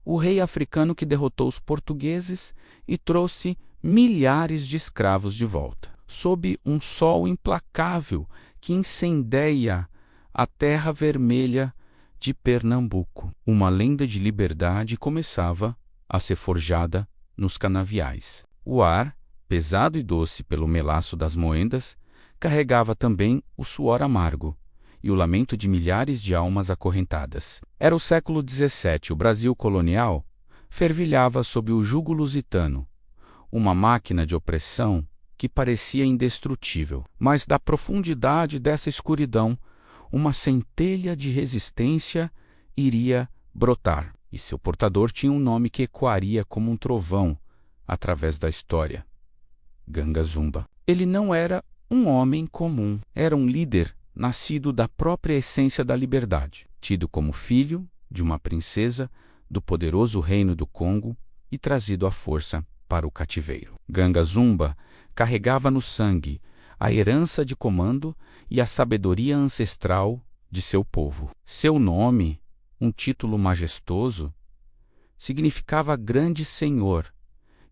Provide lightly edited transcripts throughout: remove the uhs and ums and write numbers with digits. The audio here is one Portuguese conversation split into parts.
o rei africano que derrotou os portugueses e trouxe milhares de escravos de volta. Sob um sol implacável que incendeia a terra vermelha de Pernambuco, uma lenda de liberdade começava a ser forjada nos canaviais. O ar, pesado e doce pelo melaço das moendas, carregava também o suor amargo e o lamento de milhares de almas acorrentadas. Era o século XVII, o Brasil colonial fervilhava sob o jugo lusitano, uma máquina de opressão que parecia indestrutível, mas da profundidade dessa escuridão, uma centelha de resistência iria brotar, e seu portador tinha um nome que ecoaria como um trovão através da história: Ganga Zumba. Ele não era um homem comum, era um líder nascido da própria essência da liberdade, tido como filho de uma princesa do poderoso reino do Congo e trazido à força para o cativeiro. Ganga Zumba carregava no sangue a herança de comando e a sabedoria ancestral de seu povo. Seu nome, um título majestoso, significava grande senhor,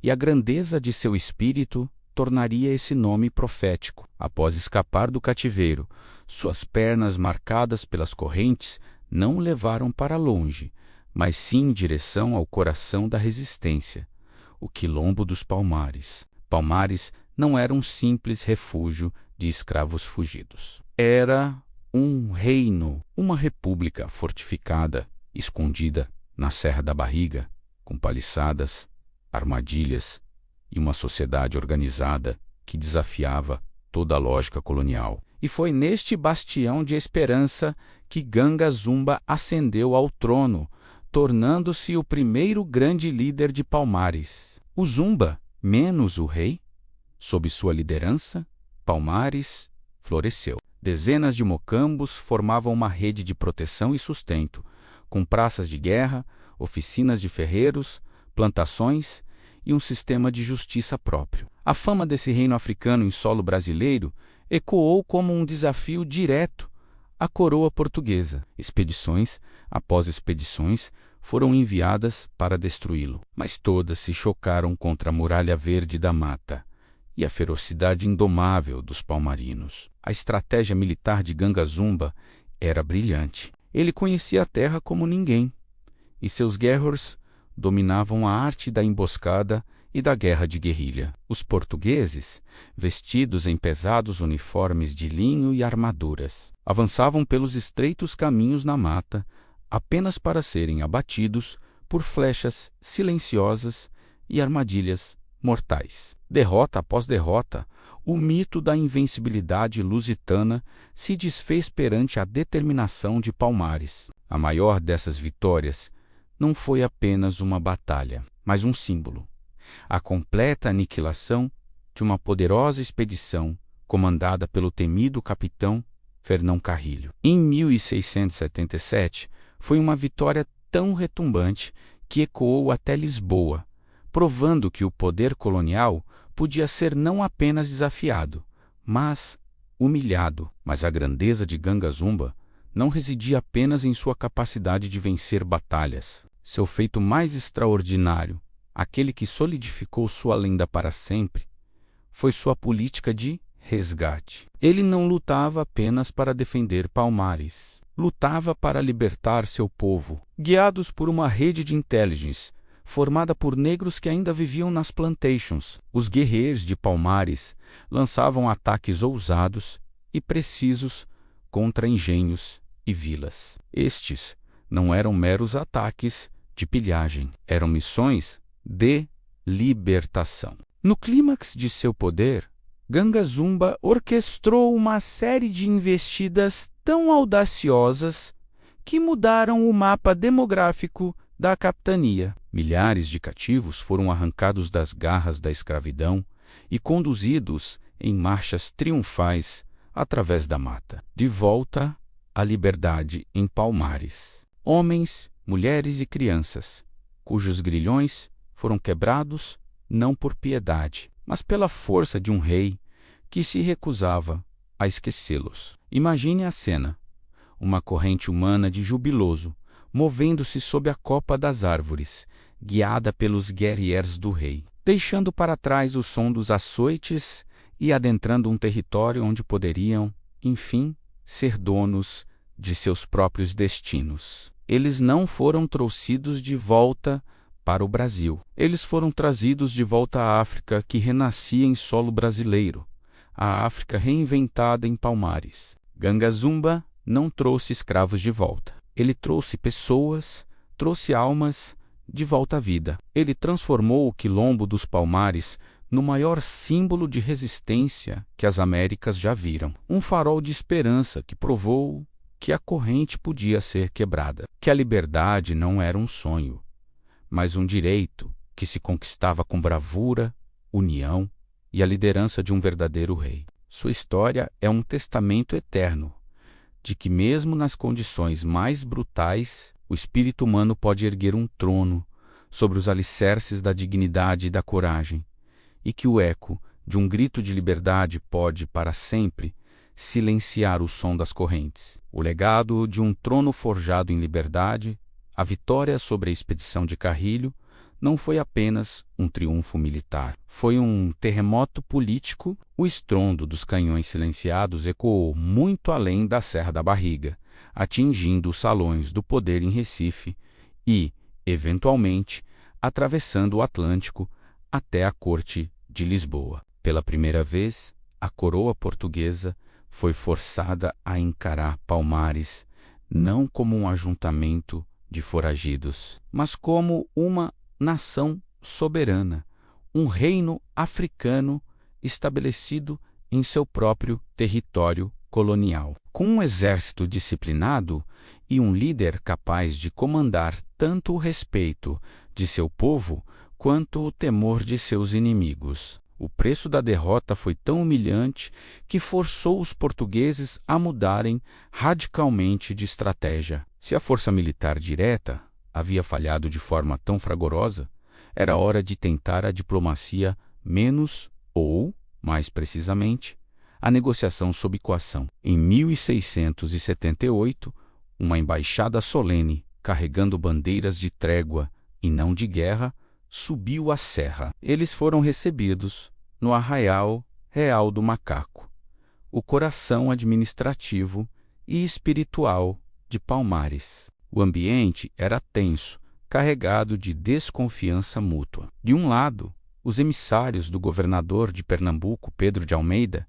e a grandeza de seu espírito tornaria esse nome profético. Após escapar do cativeiro, suas pernas marcadas pelas correntes não o levaram para longe, mas sim em direção ao coração da resistência, o Quilombo dos Palmares. Palmares não era um simples refúgio de escravos fugidos. Era um reino, uma república fortificada, escondida na Serra da Barriga, com paliçadas, armadilhas e uma sociedade organizada que desafiava toda a lógica colonial. E foi neste bastião de esperança que Ganga Zumba ascendeu ao trono, tornando-se o primeiro grande líder de Palmares. O Zumba, menos o rei, sob sua liderança, Palmares floresceu. Dezenas de mocambos formavam uma rede de proteção e sustento, com praças de guerra, oficinas de ferreiros, plantações e um sistema de justiça próprio. A fama desse reino africano em solo brasileiro ecoou como um desafio direto à coroa portuguesa. Expedições após expedições foram enviadas para destruí-lo, mas todas se chocaram contra a muralha verde da mata e a ferocidade indomável dos palmarinos. A estratégia militar de Ganga Zumba era brilhante. Ele conhecia a terra como ninguém, e seus guerreiros dominavam a arte da emboscada e da guerra de guerrilha. Os portugueses, vestidos em pesados uniformes de linho e armaduras, avançavam pelos estreitos caminhos na mata, apenas para serem abatidos por flechas silenciosas e armadilhas mortais. Derrota após derrota, o mito da invencibilidade lusitana se desfez perante a determinação de Palmares. A maior dessas vitórias não foi apenas uma batalha, mas um símbolo: a completa aniquilação de uma poderosa expedição comandada pelo temido capitão Fernão Carrilho. Em 1677, foi uma vitória tão retumbante que ecoou até Lisboa, provando que o poder colonial podia ser não apenas desafiado, mas humilhado. Mas a grandeza de Ganga Zumba não residia apenas em sua capacidade de vencer batalhas. Seu feito mais extraordinário, aquele que solidificou sua lenda para sempre, foi sua política de resgate. Ele não lutava apenas para defender Palmares. Lutava para libertar seu povo, guiados por uma rede de intelligence formada por negros que ainda viviam nas plantations. Os guerreiros de Palmares lançavam ataques ousados e precisos contra engenhos e vilas. Estes não eram meros ataques de pilhagem, eram missões de libertação. No clímax de seu poder, Ganga Zumba orquestrou uma série de investidas tão audaciosas que mudaram o mapa demográfico da capitania. Milhares de cativos foram arrancados das garras da escravidão e conduzidos em marchas triunfais através da mata, de volta à liberdade em Palmares. Homens, mulheres e crianças, cujos grilhões foram quebrados não por piedade, mas pela força de um rei que se recusava a esquecê-los. Imagine a cena: uma corrente humana de jubiloso movendo-se sob a copa das árvores, guiada pelos guerriers do rei, deixando para trás o som dos açoites e adentrando um território onde poderiam, enfim, ser donos de seus próprios destinos. Eles não foram trouxidos de volta para o Brasil. Eles foram trazidos de volta à África, que renascia em solo brasileiro, a África reinventada em Palmares. Ganga Zumba não trouxe escravos de volta. Ele trouxe pessoas, trouxe almas de volta à vida. Ele transformou o Quilombo dos Palmares no maior símbolo de resistência que as Américas já viram. Um farol de esperança que provou que a corrente podia ser quebrada, que a liberdade não era um sonho, mas um direito que se conquistava com bravura, união e a liderança de um verdadeiro rei. Sua história é um testamento eterno de que, mesmo nas condições mais brutais, o espírito humano pode erguer um trono sobre os alicerces da dignidade e da coragem, e que o eco de um grito de liberdade pode, para sempre, silenciar o som das correntes. O legado de um trono forjado em liberdade, a vitória sobre a expedição de Carrilho, não foi apenas um triunfo militar. Foi um terremoto político. O estrondo dos canhões silenciados ecoou muito além da Serra da Barriga, atingindo os salões do poder em Recife e, eventualmente, atravessando o Atlântico até a corte de Lisboa. Pela primeira vez, a coroa portuguesa foi forçada a encarar Palmares não como um ajuntamento de foragidos, mas como uma nação soberana, um reino africano estabelecido em seu próprio território colonial. Com um exército disciplinado e um líder capaz de comandar tanto o respeito de seu povo quanto o temor de seus inimigos. O preço da derrota foi tão humilhante que forçou os portugueses a mudarem radicalmente de estratégia. Se a força militar direta havia falhado de forma tão fragorosa, era hora de tentar a diplomacia menos ou, mais precisamente, a negociação sob coação. Em 1678, uma embaixada solene, carregando bandeiras de trégua e não de guerra, subiu a serra. Eles foram recebidos no Arraial Real do Macaco, o coração administrativo e espiritual de Palmares. O ambiente era tenso, carregado de desconfiança mútua. De um lado, os emissários do governador de Pernambuco, Pedro de Almeida,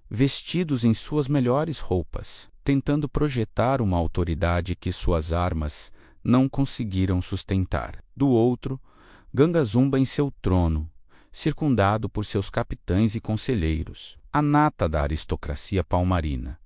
vestidos em suas melhores roupas, tentando projetar uma autoridade que suas armas não conseguiram sustentar. Do outro, Ganga Zumba em seu trono, circundado por seus capitães e conselheiros, a nata da aristocracia palmarina,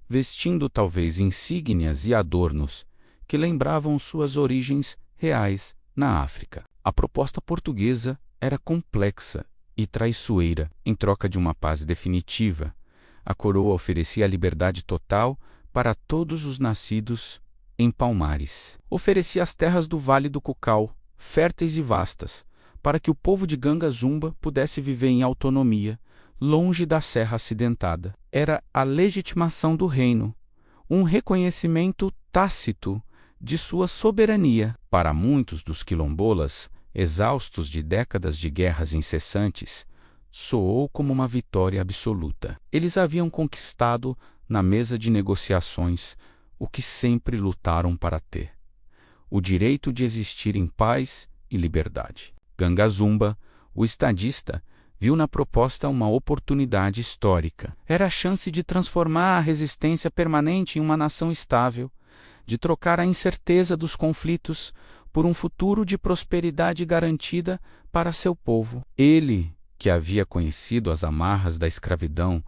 vestindo talvez insígnias e adornos que lembravam suas origens reais na África. A proposta portuguesa era complexa e traiçoeira. Em troca de uma paz definitiva, a coroa oferecia a liberdade total para todos os nascidos em Palmares. Oferecia as terras do Vale do Cucal, férteis e vastas, para que o povo de Ganga Zumba pudesse viver em autonomia, longe da serra acidentada. Era a legitimação do reino, um reconhecimento tácito de sua soberania. Para muitos dos quilombolas, exaustos de décadas de guerras incessantes, soou como uma vitória absoluta. Eles haviam conquistado, na mesa de negociações, o que sempre lutaram para ter: o direito de existir em paz e liberdade. Ganga Zumba, o estadista, viu na proposta uma oportunidade histórica. Era a chance de transformar a resistência permanente em uma nação estável, de trocar a incerteza dos conflitos por um futuro de prosperidade garantida para seu povo. Ele, que havia conhecido as amarras da escravidão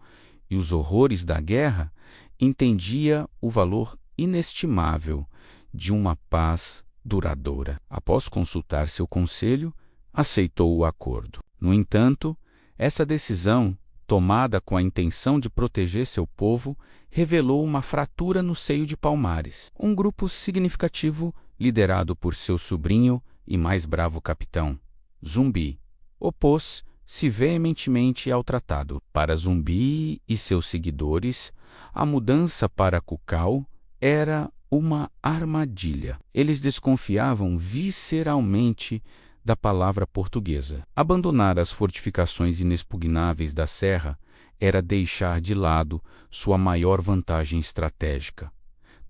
e os horrores da guerra, entendia o valor inestimável de uma paz duradoura. Após consultar seu conselho, aceitou o acordo. No entanto, essa decisão, tomada com a intenção de proteger seu povo, revelou uma fratura no seio de Palmares. Um grupo significativo, liderado por seu sobrinho e mais bravo capitão, Zumbi, opôs-se veementemente ao tratado. Para Zumbi e seus seguidores, a mudança para Cucal era uma armadilha. Eles desconfiavam visceralmente da palavra portuguesa. Abandonar as fortificações inexpugnáveis da Serra era deixar de lado sua maior vantagem estratégica,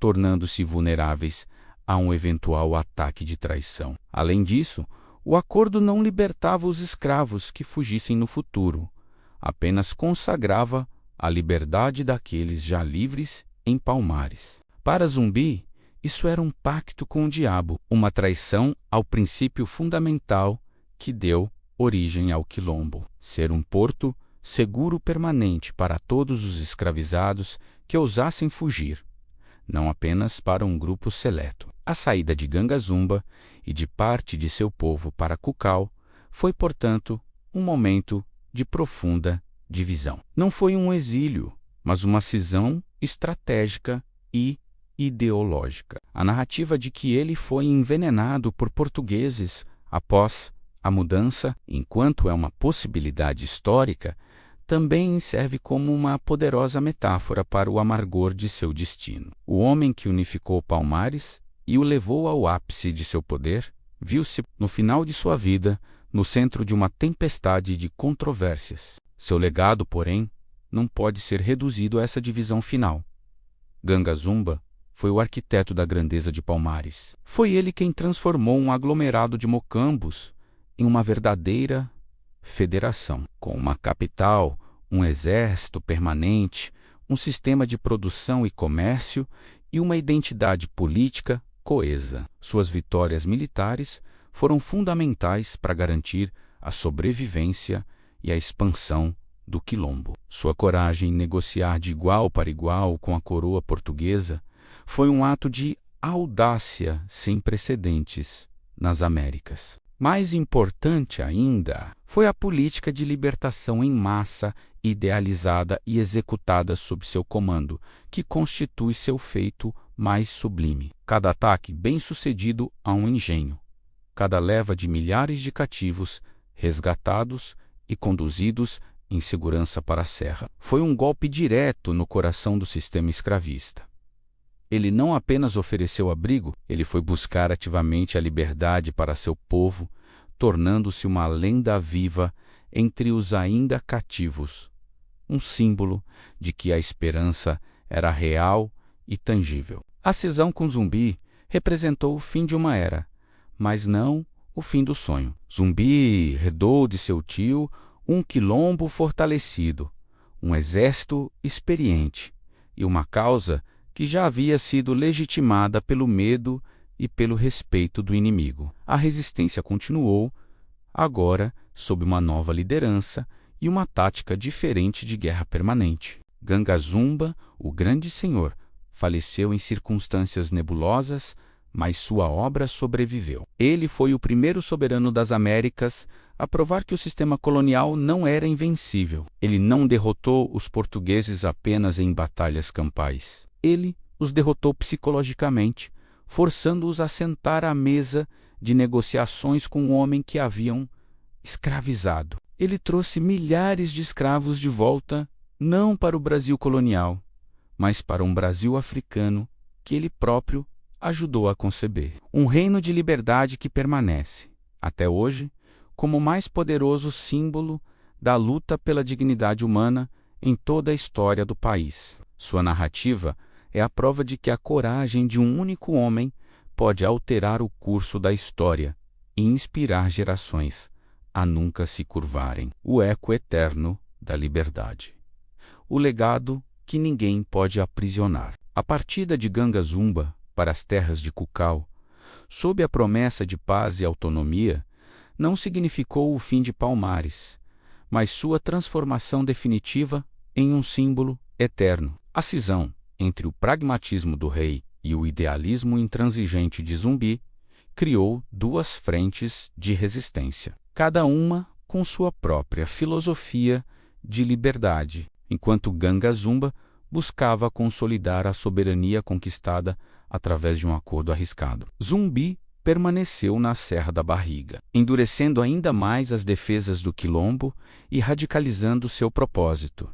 tornando-se vulneráveis a um eventual ataque de traição. Além disso, o acordo não libertava os escravos que fugissem no futuro, apenas consagrava a liberdade daqueles já livres em Palmares. Para Zumbi, isso era um pacto com o diabo, uma traição ao princípio fundamental que deu origem ao Quilombo: ser um porto seguro permanente para todos os escravizados que ousassem fugir, não apenas para um grupo seleto. A saída de Gangazumba e de parte de seu povo para Cucal foi, portanto, um momento de profunda divisão. Não foi um exílio, mas uma cisão estratégica e ideológica. A narrativa de que ele foi envenenado por portugueses após a mudança, enquanto é uma possibilidade histórica, também serve como uma poderosa metáfora para o amargor de seu destino. O homem que unificou Palmares e o levou ao ápice de seu poder viu-se, no final de sua vida, no centro de uma tempestade de controvérsias. Seu legado, porém, não pode ser reduzido a essa divisão final. Gangazumba foi o arquiteto da grandeza de Palmares. Foi ele quem transformou um aglomerado de mocambos em uma verdadeira federação, com uma capital, um exército permanente, um sistema de produção e comércio e uma identidade política coesa. Suas vitórias militares foram fundamentais para garantir a sobrevivência e a expansão do Quilombo. Sua coragem em negociar de igual para igual com a coroa portuguesa foi um ato de audácia sem precedentes nas Américas. Mais importante ainda foi a política de libertação em massa idealizada e executada sob seu comando, que constitui seu feito mais sublime. Cada ataque bem-sucedido a um engenho, cada leva de milhares de cativos resgatados e conduzidos em segurança para a serra, foi um golpe direto no coração do sistema escravista. Ele não apenas ofereceu abrigo, ele foi buscar ativamente a liberdade para seu povo, tornando-se uma lenda viva entre os ainda cativos, um símbolo de que a esperança era real e tangível. A cisão com Zumbi representou o fim de uma era, mas não o fim do sonho. Zumbi herdou de seu tio um quilombo fortalecido, um exército experiente e uma causa que já havia sido legitimada pelo medo e pelo respeito do inimigo. A resistência continuou, agora sob uma nova liderança e uma tática diferente de guerra permanente. Gangazumba, o grande senhor, faleceu em circunstâncias nebulosas, mas sua obra sobreviveu. Ele foi o primeiro soberano das Américas a provar que o sistema colonial não era invencível. Ele não derrotou os portugueses apenas em batalhas campais. Ele os derrotou psicologicamente, forçando-os a sentar à mesa de negociações com o homem que haviam escravizado. Ele trouxe milhares de escravos de volta, não para o Brasil colonial, mas para um Brasil africano que ele próprio ajudou a conceber. Um reino de liberdade que permanece, até hoje, como o mais poderoso símbolo da luta pela dignidade humana em toda a história do país. Sua narrativa é a prova de que a coragem de um único homem pode alterar o curso da história e inspirar gerações a nunca se curvarem. O eco eterno da liberdade. O legado que ninguém pode aprisionar. A partida de Gangazumba para as terras de Cucal, sob a promessa de paz e autonomia, não significou o fim de Palmares, mas sua transformação definitiva em um símbolo eterno. A cisão entre o pragmatismo do rei e o idealismo intransigente de Zumbi criou duas frentes de resistência, cada uma com sua própria filosofia de liberdade, enquanto Gangazumba buscava consolidar a soberania conquistada através de um acordo arriscado. Zumbi permaneceu na Serra da Barriga, endurecendo ainda mais as defesas do Quilombo e radicalizando seu propósito.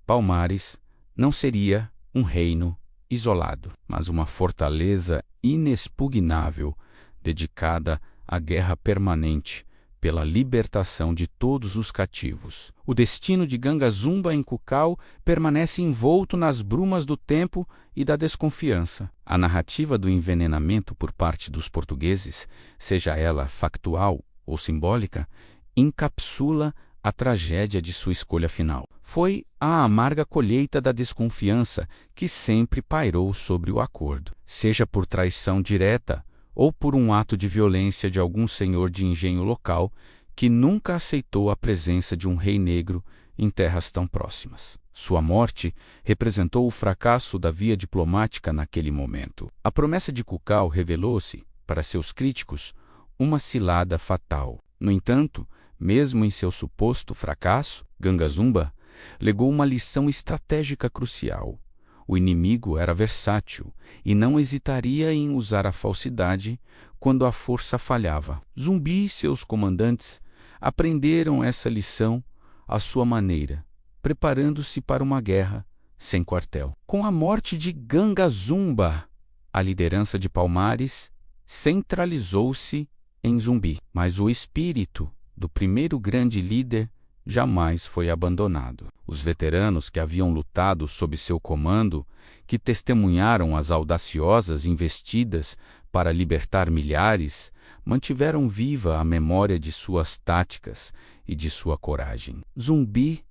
Palmares não seria um reino isolado, mas uma fortaleza inexpugnável, dedicada à guerra permanente pela libertação de todos os cativos. O destino de Ganga Zumba em Cucal permanece envolto nas brumas do tempo e da desconfiança. A narrativa do envenenamento por parte dos portugueses, seja ela factual ou simbólica, encapsula a tragédia de sua escolha final. Foi a amarga colheita da desconfiança que sempre pairou sobre o acordo, seja por traição direta ou por um ato de violência de algum senhor de engenho local que nunca aceitou a presença de um rei negro em terras tão próximas. Sua morte representou o fracasso da via diplomática naquele momento. A promessa de Cucal revelou-se, para seus críticos, uma cilada fatal. No entanto, mesmo em seu suposto fracasso, Ganga Zumba legou uma lição estratégica crucial. O inimigo era versátil e não hesitaria em usar a falsidade quando a força falhava. Zumbi e seus comandantes aprenderam essa lição à sua maneira, preparando-se para uma guerra sem quartel. Com a morte de Ganga Zumba, a liderança de Palmares centralizou-se em Zumbi, mas o espírito do primeiro grande líder jamais foi abandonado. Os veteranos que haviam lutado sob seu comando, que testemunharam as audaciosas investidas para libertar milhares, mantiveram viva a memória de suas táticas e de sua coragem. Zumbi,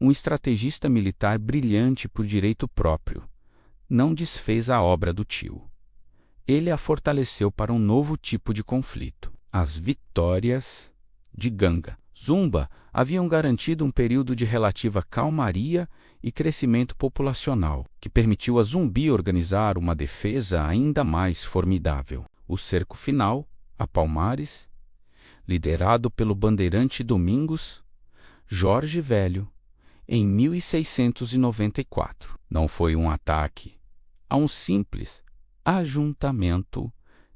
um estrategista militar brilhante por direito próprio, não desfez a obra do tio. Ele a fortaleceu para um novo tipo de conflito: as vitórias de Ganga Zumba haviam garantido um período de relativa calmaria e crescimento populacional, que permitiu a Zumbi organizar uma defesa ainda mais formidável. O cerco final, a Palmares, liderado pelo bandeirante Domingos Jorge Velho, em 1694, não foi um ataque a um simples ajuntamento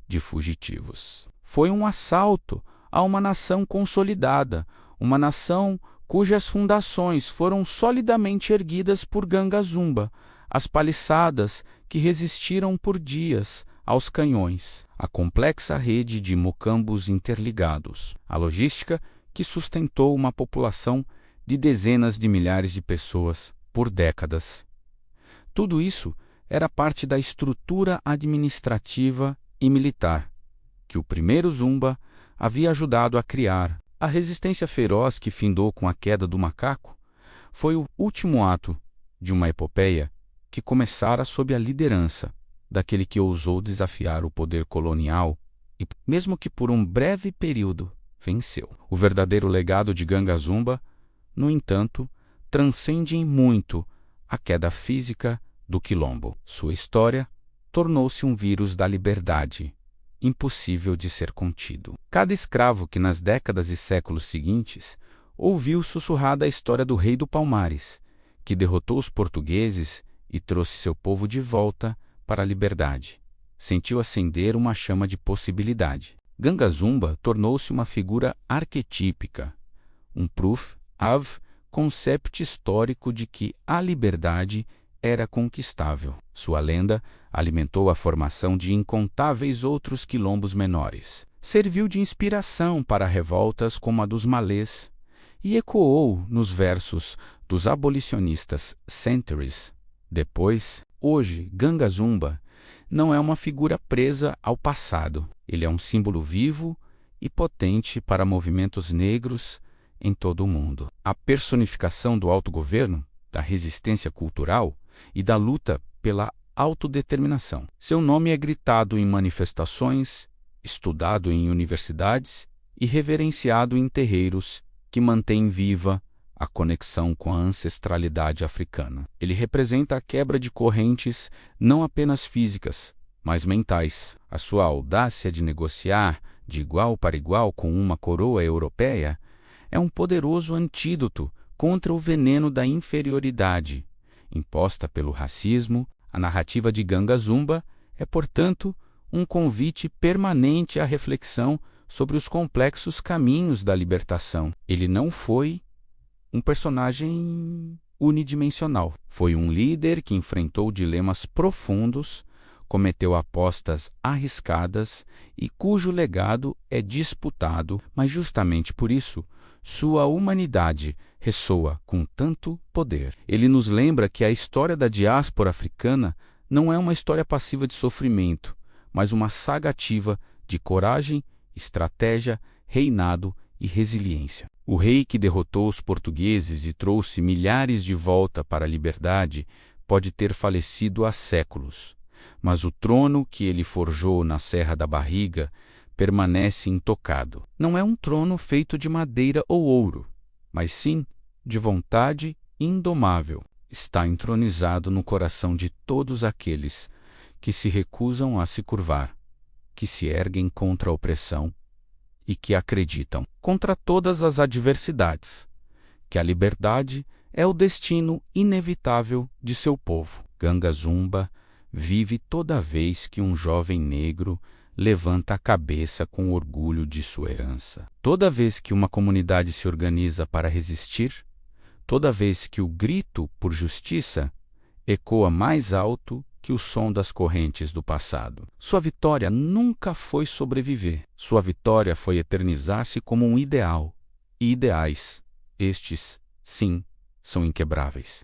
de fugitivos. Foi um assalto a uma nação consolidada, uma nação cujas fundações foram solidamente erguidas por Ganga Zumba, as paliçadas que resistiram por dias aos canhões, a complexa rede de mocambos interligados, a logística que sustentou uma população de dezenas de milhares de pessoas por décadas. Tudo isso era parte da estrutura administrativa e militar que o primeiro Zumba havia ajudado a criar. A resistência feroz que findou com a queda do macaco foi o último ato de uma epopeia que começara sob a liderança daquele que ousou desafiar o poder colonial e, mesmo que por um breve período, venceu. O verdadeiro legado de Ganga Zumba, no entanto, transcende em muito a queda física do quilombo. Sua história tornou-se um vírus da liberdade, impossível de ser contido. Cada escravo que nas décadas e séculos seguintes ouviu sussurrada a história do rei do Palmares, que derrotou os portugueses e trouxe seu povo de volta para a liberdade, sentiu acender uma chama de possibilidade. Ganga Zumba tornou-se uma figura arquetípica, um proof of concept histórico de que a liberdade era conquistável. Sua lenda alimentou a formação de incontáveis outros quilombos menores. Serviu de inspiração para revoltas como a dos malês e ecoou nos versos dos abolicionistas centuries depois. Hoje, Ganga Zumba não é uma figura presa ao passado. Ele é um símbolo vivo e potente para movimentos negros em todo o mundo. A personificação do autogoverno, da resistência cultural e da luta pela autodeterminação. Seu nome é gritado em manifestações, estudado em universidades e reverenciado em terreiros que mantêm viva a conexão com a ancestralidade africana. Ele representa a quebra de correntes não apenas físicas, mas mentais. A sua audácia de negociar de igual para igual com uma coroa europeia é um poderoso antídoto contra o veneno da inferioridade imposta pelo racismo. A narrativa de Ganga Zumba é, portanto, um convite permanente à reflexão sobre os complexos caminhos da libertação. Ele não foi um personagem unidimensional. Foi um líder que enfrentou dilemas profundos, cometeu apostas arriscadas e cujo legado é disputado, mas justamente por isso, sua humanidade ressoa com tanto poder. Ele nos lembra que a história da diáspora africana não é uma história passiva de sofrimento, mas uma saga ativa de coragem, estratégia, reinado e resiliência. O rei que derrotou os portugueses e trouxe milhares de volta para a liberdade pode ter falecido há séculos, mas o trono que ele forjou na Serra da Barriga permanece intocado. Não é um trono feito de madeira ou ouro, mas sim de vontade indomável. Está entronizado no coração de todos aqueles que se recusam a se curvar, que se erguem contra a opressão e que acreditam, contra todas as adversidades, que a liberdade é o destino inevitável de seu povo. Ganga Zumba vive toda vez que um jovem negro levanta a cabeça com orgulho de sua herança. Toda vez que uma comunidade se organiza para resistir, toda vez que o grito por justiça ecoa mais alto que o som das correntes do passado. Sua vitória nunca foi sobreviver. Sua vitória foi eternizar-se como um ideal. E ideais, estes, sim, são inquebráveis.